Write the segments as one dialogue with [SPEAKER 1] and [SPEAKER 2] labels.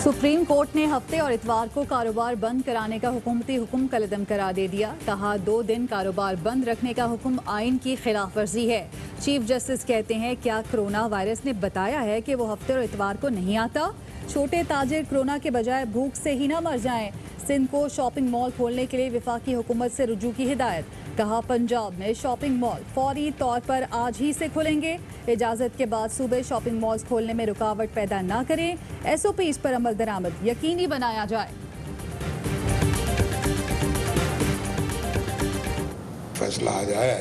[SPEAKER 1] Supreme court ने हफ्ते और इतवार को कारोबार बंद कराने का हुकूमती हुक्म कलअदम करार दे दिया। कहा 2 दिन कारोबार बंद रखने का हुक्म आइन की खिलाफ वर्जी है। चीफ जस्टिस कहते हैं क्या कोरोना वायरस ने बताया है कि वो हफ्ते और इतवार को नहीं आता। छोटे ताजिर कोरोना के बजाय भूख से ही ना मर जाएं। सिंध को शॉपिंग मॉल खोलने के लिए वफाकी हुकूमत से रुजू की हिदायत। कहा पंजाब में शॉपिंग मॉल फौरी तौर पर आज ही से खुलेंगे। इजाजत के बाद सूबे शॉपिंग मॉल्स खोलने में रुकावट पैदा न करें। SOPs पर अमल दरामद यकीनी बनाया जाए।
[SPEAKER 2] फैसला आ जाए,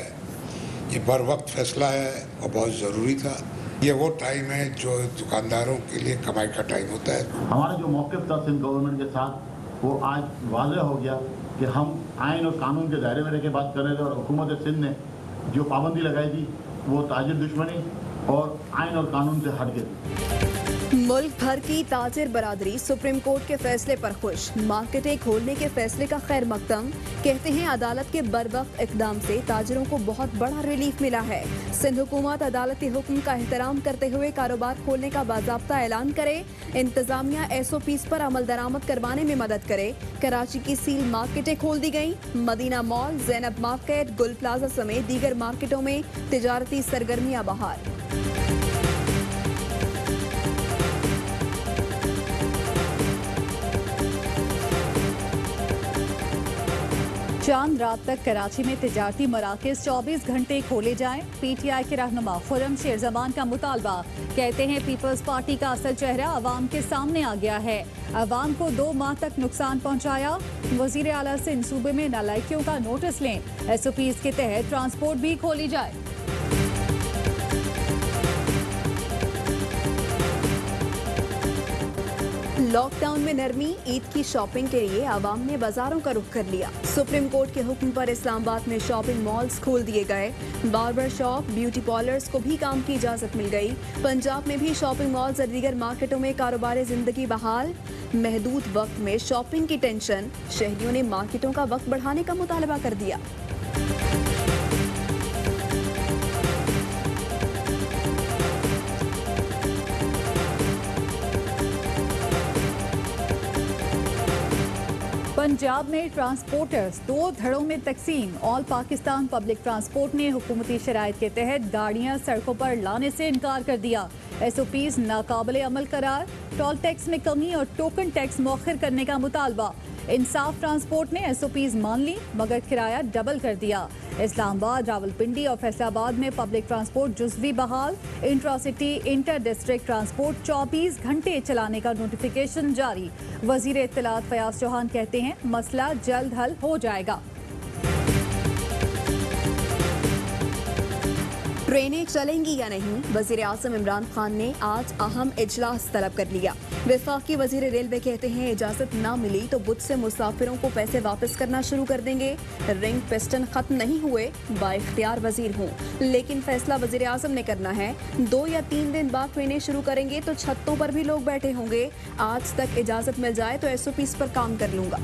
[SPEAKER 2] ये बर वक्त फैसला है और बहुत ज़रूरी था। ये वो टाइम है जो दुकानदारों के लिए कमाई का टाइम होता है।
[SPEAKER 3] हमारा जो मौक़िफ़ था सिंध गवर्नमेंट के साथ वो आज वाज़ेह हो गया कि हम आइन और कानून के दायरे में रह के बात कर रहे थे और हुकूमत सिंध ने जो पाबंदी लगाई थी वो ताजिर दुश्मनी और आइन और कानून से हट गई।
[SPEAKER 4] मुल्क भर की ताजिर बरादरी सुप्रीम कोर्ट के फैसले पर खुश। मार्केटें खोलने के फैसले का खैर मकदम। कहते हैं अदालत के बरवक्त इकदाम से ताजिरों को बहुत बड़ा रिलीफ मिला है। सिंध हुकूमत अदालती हुक्म का एहतराम करते हुए कारोबार खोलने का बाज़ाब्ता ऐलान करे। इंतजामिया SOPs पर अमल दरामद करवाने में मदद करे। कराची की सील मार्केटें खोल दी गई। मदीना मॉल, ज़ैनब मार्केट, गुल प्लाजा समेत दीगर मार्केटों में तिजारती सरगर्मियां बहाल।
[SPEAKER 1] चांद रात तक कराची में तिजारती मराकज़ 24 घंटे खोले जाएं। PTI के रहनुमा खुर्रम शेर जमान का मुतालबा। कहते हैं पीपल्स पार्टी का असल चेहरा अवाम के सामने आ गया है। अवाम को 2 माह तक नुकसान पहुंचाया। वजीर आला सिंध सूबे में नालायकियों का नोटिस लें। SOPs के तहत ट्रांसपोर्ट भी खोली जाए।
[SPEAKER 4] लॉकडाउन में नरमी, ईद की शॉपिंग के लिए आवाम ने बाजारों का रुख कर लिया। सुप्रीम कोर्ट के हुक्म पर इस्लामाबाद में शॉपिंग मॉल्स खोल दिए गए। बार्बर शॉप, ब्यूटी पार्लर्स को भी काम की इजाजत मिल गई। पंजाब में भी शॉपिंग मॉल्स और दीगर मार्केटों में कारोबार जिंदगी बहाल। महदूद वक्त में शॉपिंग की टेंशन, शहरियों ने मार्केटों का वक्त बढ़ाने का मुतालबा कर दिया।
[SPEAKER 1] पंजाब में ट्रांसपोर्टर्स 2 धड़ों में तकसीम। ऑल पाकिस्तान पब्लिक ट्रांसपोर्ट ने हुकूमती शराइत के तहत गाड़ियां सड़कों पर लाने से इनकार कर दिया। SOPs नाकाबिले अमल करार। टोल टैक्स में कमी और टोकन टैक्स मौखिर करने का मुतालबा। इंसाफ ट्रांसपोर्ट ने SOPs मान ली मगर किराया डबल कर दिया। इस्लामाबाद, रावलपिंडी और फैसलाबाद में पब्लिक ट्रांसपोर्ट जुज़वी बहाल। इंट्रासिटी इंटर डिस्ट्रिक्ट ट्रांसपोर्ट 24 घंटे चलाने का नोटिफिकेशन जारी। वजीर इत्तलात फयाज चौहान कहते हैं मसला जल्द हल हो जाएगा।
[SPEAKER 4] ट्रेनें चलेंगी या नहीं, वजीर आज़म इमरान खान ने आज अहम इजलास तलब कर लिया। वफाकी वजीर रेलवे कहते हैं इजाजत ना मिली तो बुध से मुसाफिरों को पैसे वापस करना शुरू कर देंगे। रिंग पिस्टन खत्म नहीं हुए, बाइख्तियार वजीर हूँ, लेकिन फैसला वजीर आज़म ने करना है। 2 या 3 दिन बाद ट्रेनें शुरू करेंगे तो छतों पर भी लोग बैठे होंगे। आज तक इजाजत मिल जाए तो SOPs पर काम कर लूंगा।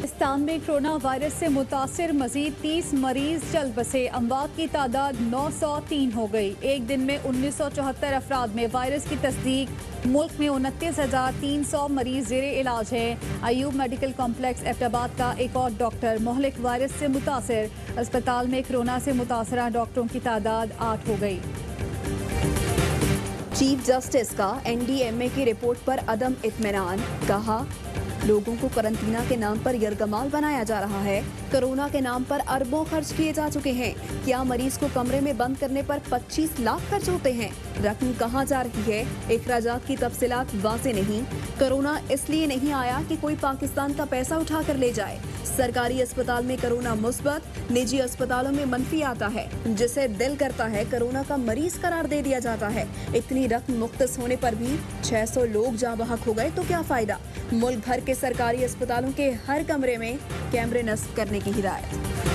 [SPEAKER 1] पाकिस्तान में कोरोना वायरस से मुतासिर मजीद 30 मरीज चल बसे। अमवात की तादाद 903 हो गई। एक दिन में 1974 अफराद में वायरस की तस्दीक। मुल्क में 29,300 मरीज जेरे इलाज हैं। अयूब मेडिकल कॉम्प्लेक्स एबटाबाद का एक और डॉक्टर मोहलिक वायरस से मुतासिर। अस्पताल में कोरोना से मुतासरा डॉक्टरों की तादाद 8 हो गई।
[SPEAKER 4] चीफ जस्टिस का NDMA की रिपोर्ट पर अदम इत्मीनान। कहा लोगों को करंतना के नाम पर यरगमाल बनाया जा रहा है। कोरोना के नाम पर अरबों खर्च किए जा चुके हैं। क्या मरीज को कमरे में बंद करने पर 25 लाख खर्च होते हैं? रकम कहाँ जा रही है? इखराजात की तफसीलात वाज़ेह नहीं। कोरोना इसलिए नहीं आया कि कोई पाकिस्तान का पैसा उठा कर ले जाए। सरकारी अस्पताल में कोरोना मुस्बत, निजी अस्पतालों में मनफी आता है। जिसे दिल करता है कोरोना का मरीज करार दे दिया जाता है। इतनी रकम मुख्तस होने पर भी 600 लोग जाँ बहक हो गए तो क्या फायदा? मुल्क भर के सरकारी अस्पतालों के हर कमरे में कैमरे नस्ब करने की हिदायत।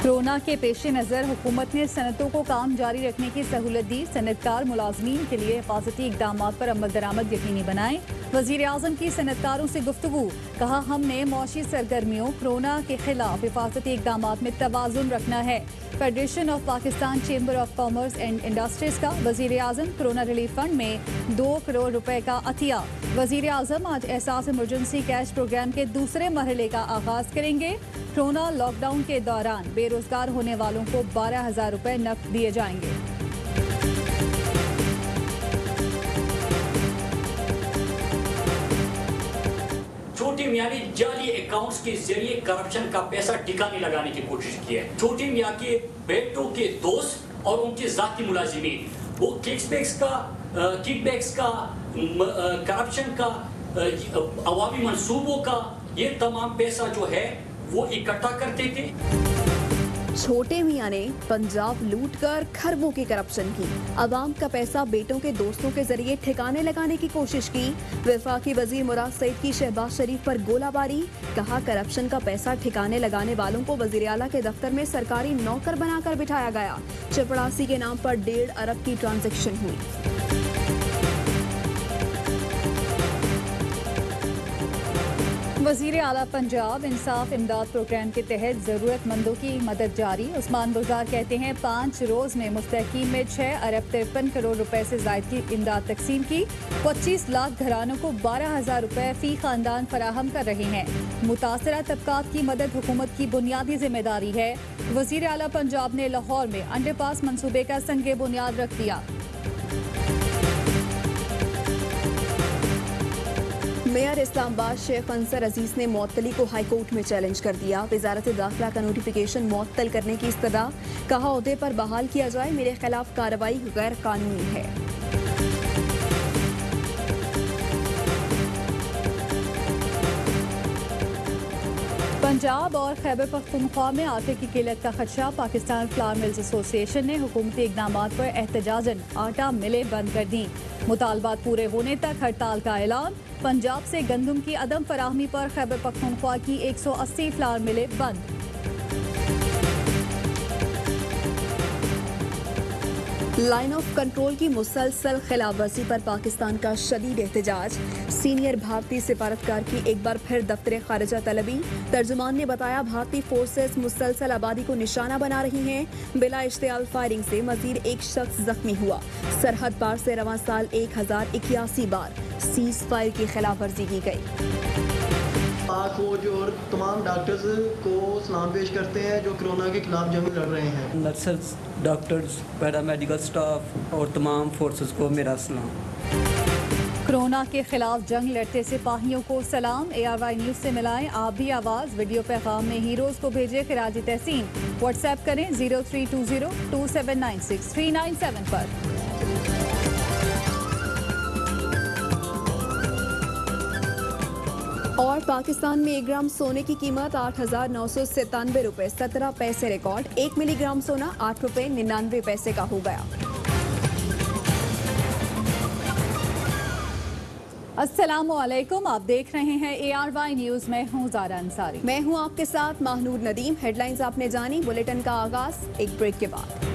[SPEAKER 1] कोरोना के पेश नज़र हुकूमत ने सनतों को काम जारी रखने की सहूलत दी। सनतकार मुलाजमीन के लिए हिफाजती इकदाम पर अमल दरामद यकीनी बनाएं। वजीर आजम की सनतकारों से गुफ्तगू, कहा हमने मौशी सरगर्मियों कोरोना के खिलाफ हिफाजती इकदाम में तवाज़ुन रखना है। Federation of Pakistan chamber of commerce and industries का वजीर आजम कोरोना रिलीफ फंड में 2 करोड़ रुपए का अतिया। वजीर आजम आज एहसास इमरजेंसी कैश प्रोग्राम के दूसरे मरहले का आगाज करेंगे। कोरोना लॉकडाउन के दौरान बेरोजगार होने वालों को 12,000 रुपए नकद दिए जाएंगे।
[SPEAKER 5] छोटी मियाँ ने जाली अकाउंट्स के जरिए करप्शन का पैसा ठिकाने लगाने की कोशिश की है। छोटी मियाँ के बेटों के दोस्त और उनके जाती मुलाजिमीन वो किकबैक्स का करप्शन का अवामी मंसूबों का ये तमाम पैसा जो है वो इकट्ठा करते थे।
[SPEAKER 4] छोटे मियां ने पंजाब लूटकर खरबों की करप्शन की, अवाम का पैसा बेटों के दोस्तों के जरिए ठिकाने लगाने की कोशिश की। वफाकी वजीर मुराद सईद की शहबाज शरीफ पर गोलाबारी, कहा करप्शन का पैसा ठिकाने लगाने वालों को वजीर आला के दफ्तर में सरकारी नौकर बनाकर बिठाया गया। चपड़ासी के नाम पर 1.5 अरब की ट्रांजैक्शन हुई।
[SPEAKER 1] वजीर आला पंजाब इंसाफ इमदाद प्रोग्राम के तहत ज़रूरतमंदों की मदद जारी। उस्मान बुज़दार कहते हैं 5 रोज़ में मुस्तहकीम में 6 अरब 53 करोड़ रुपए से ज़ायद की इमदाद तकसीम की। 25 लाख घरानों को 12,000 रुपए फी खानदान फराहम कर रहे हैं। मुतासरा तबकात की मदद हुकूमत की बुनियादी जिम्मेदारी है। वजीर आला पंजाब ने लाहौर में अंडरपास मंसूबे का संगे बुनियाद रख दिया।
[SPEAKER 4] मेयर इस्लामाबाद शेख अंसर अजीज ने मुअत्तली को हाई कोर्ट में चैलेंज कर दिया। वजारत दाखिला का नोटिफिकेशन मुअत्तल करने की इस्तदा, कहा ओहदे पर बहाल किया जाए, मेरे खिलाफ कार्रवाई गैर कानूनी है।
[SPEAKER 1] पंजाब और खैबर पख्तूनख्वा में आटे की किल्लत का खदशा। पाकिस्तान फ्लावर मिल्स एसोसिएशन ने हुकूमती इक़दाम पर एहतजाजन आटा मिलें बंद कर दी। मुतालबात पूरे होने तक हड़ताल का ऐलान। पंजाब से गंदम की अदम फराहमी पर खैबर पख्तूनख्वा की 180 फ्लावर मिलें बंद।
[SPEAKER 4] लाइन ऑफ कंट्रोल की मुसलसल खिलाफवर्जी पर पाकिस्तान का शदीद एहतजाज। सीनियर भारतीय सिफारतकार की एक बार फिर दफ्तर खारिजा तलबी। तर्जुमान ने बताया भारतीय फोर्सेस मुसलसल आबादी को निशाना बना रही हैं। बिला इश्तियाल फायरिंग से मजीद एक शख्स जख्मी हुआ। सरहद पार से रवां साल 1081 बार सीज फायर की खिलाफवर्जी की गई।
[SPEAKER 6] पाक फौज और तमाम डॉक्टर्स को सलाम पेश करते हैं जो कोरोना के खिलाफ जंग लड़ रहे हैं।
[SPEAKER 7] नर्सेस, डॉक्टर्स, पैरामेडिकल स्टाफ और तमाम फोर्सेस को मेरा सलाम।
[SPEAKER 1] कोरोना के खिलाफ जंग लड़ते सिपाहियों को सलाम। ARY न्यूज से मिलाएं आप भी आवाज। वीडियो पैगाम में हीरोज को भेजे खिराज तहसीन। व्हाट्सएप करें 0320 2796 397 पर।
[SPEAKER 4] और पाकिस्तान में 1 ग्राम सोने की कीमत 8,997 रुपए 17 पैसे रिकॉर्ड। 1 मिलीग्राम सोना 8 रुपए 99 पैसे का हो गया।
[SPEAKER 1] अस्सलामुअलैकुम, आप देख रहे हैं ARY न्यूज में हूँ ज़ारा अंसारी।
[SPEAKER 4] मैं हूँ आपके साथ महनूर नदीम। हेडलाइंस आपने जानी, बुलेटिन का आगाज एक ब्रेक के बाद।